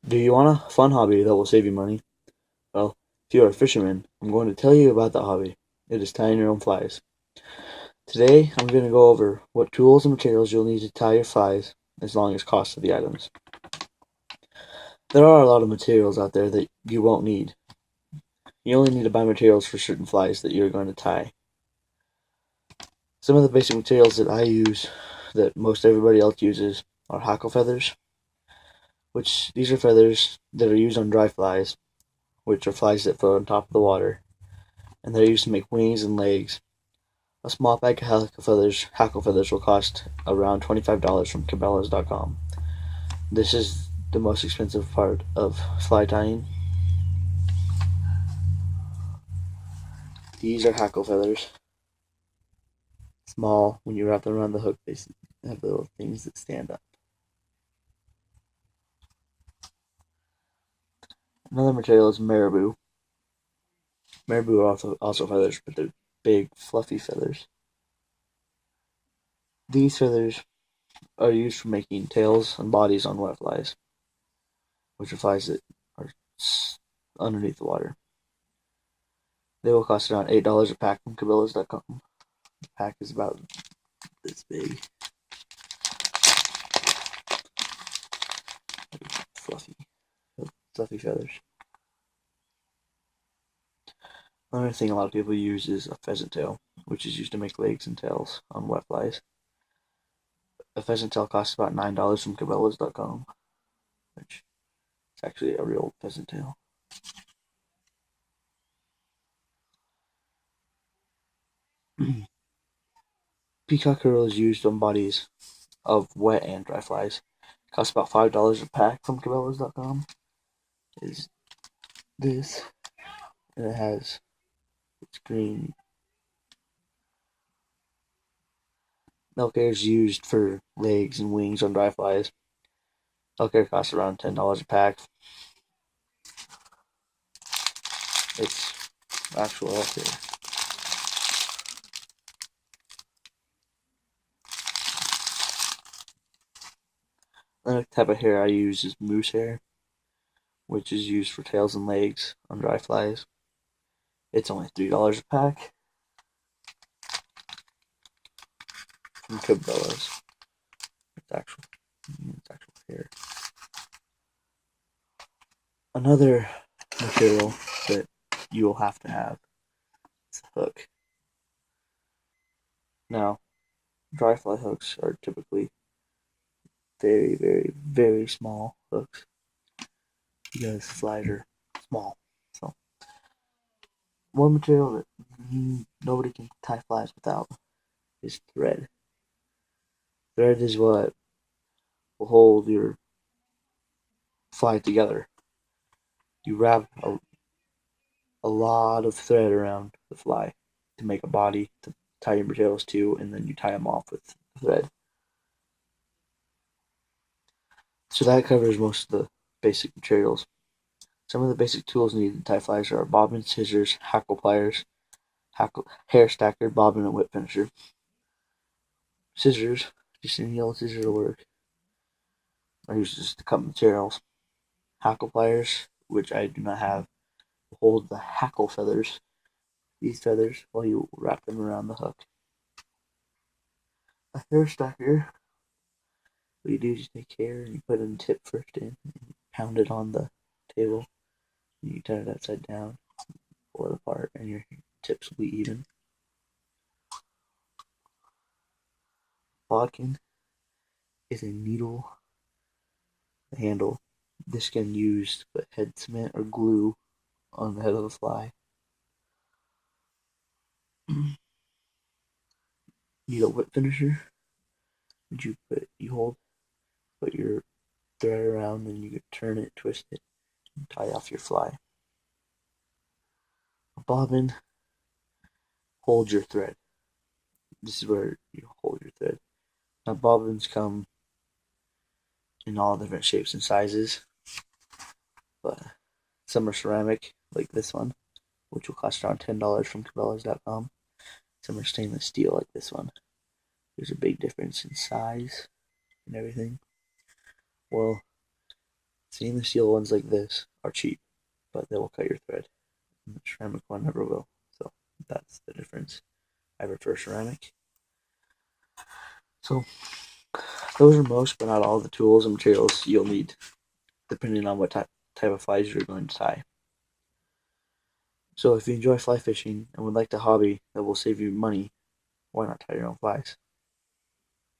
Do you want a fun hobby that will save you money? Well, if you are a fisherman, I'm going to tell you about that hobby. It is tying your own flies. Today, I'm going to go over what tools and materials you'll need to tie your flies, as long as cost of the items. There are a lot of materials out there that you won't need. You only need to buy materials for certain flies that you're going to tie. Some of the basic materials that I use, that most everybody else uses, are hackle feathers, which these are feathers that are used on dry flies, which are flies that float on top of the water, and they're used to make wings and legs. A small bag of hackle feathers will cost around $25 from Cabela's.com. This is the most expensive part of fly tying. These are hackle feathers. Small, when you wrap them around the hook, they have little things that stand up. Another material is marabou. Marabou are also feathers, but they're big, fluffy feathers. These feathers are used for making tails and bodies on wet flies, which are flies that are underneath the water. They will cost around $8 a pack from Cabela's.com. The pack is about this big. Fluffy. Fluffy feathers. Another thing a lot of people use is a pheasant tail, which is used to make legs and tails on wet flies. A pheasant tail costs about $9 from Cabela's.com, which is actually a real pheasant tail. Peacock herring is used on bodies of wet and dry flies. It costs about $5 a pack from Cabela's.com. Is this, and it's green. Elk hair is used for legs and wings on dry flies. Elk hair costs around $10 a pack. It's actual elk hair. Another type of hair I use is moose hair, which is used for tails and legs on dry flies. It's only $3 a pack from Cabela's. It's actual hair. Another material that you will have to have is a hook. Now, dry fly hooks are typically very, very, very small hooks because flies are small. So, one material that nobody can tie flies without is thread. Thread is what will hold your fly together. You wrap a lot of thread around the fly to make a body to tie your materials to, and then you tie them off with thread. So that covers most of the basic materials. Some of the basic tools needed to tie flies are bobbin, scissors, hackle pliers, hair stacker, bobbin, and whip finisher. Scissors, just any old scissors will work. I use just to cut materials. Hackle pliers, which I do not have, hold the hackle feathers, these feathers, while you wrap them around the hook. A hair stacker, what you do is you take hair and you put in the tip first in, and you pound it on the table, and you turn it upside down, pull it apart, and your tips will be even. Bodkin is a needle handle. This can use to put head cement or glue on the head of the fly. Need a whip finisher, which put your thread around, and you could turn it, twist it, and tie off your fly. A bobbin holds your thread. This is where you hold your thread. Now bobbins come in all different shapes and sizes, but some are ceramic, like this one, which will cost around $10 from Cabela's.com. Some are stainless steel, like this one. There's a big difference in size and everything. Well, Stainless steel ones like this are cheap, but they will cut your thread. And the ceramic one never will. So that's the difference. I prefer ceramic. So those are most, but not all, the tools and materials you'll need, depending on what type of flies you're going to tie. So if you enjoy fly fishing and would like a hobby that will save you money, why not tie your own flies?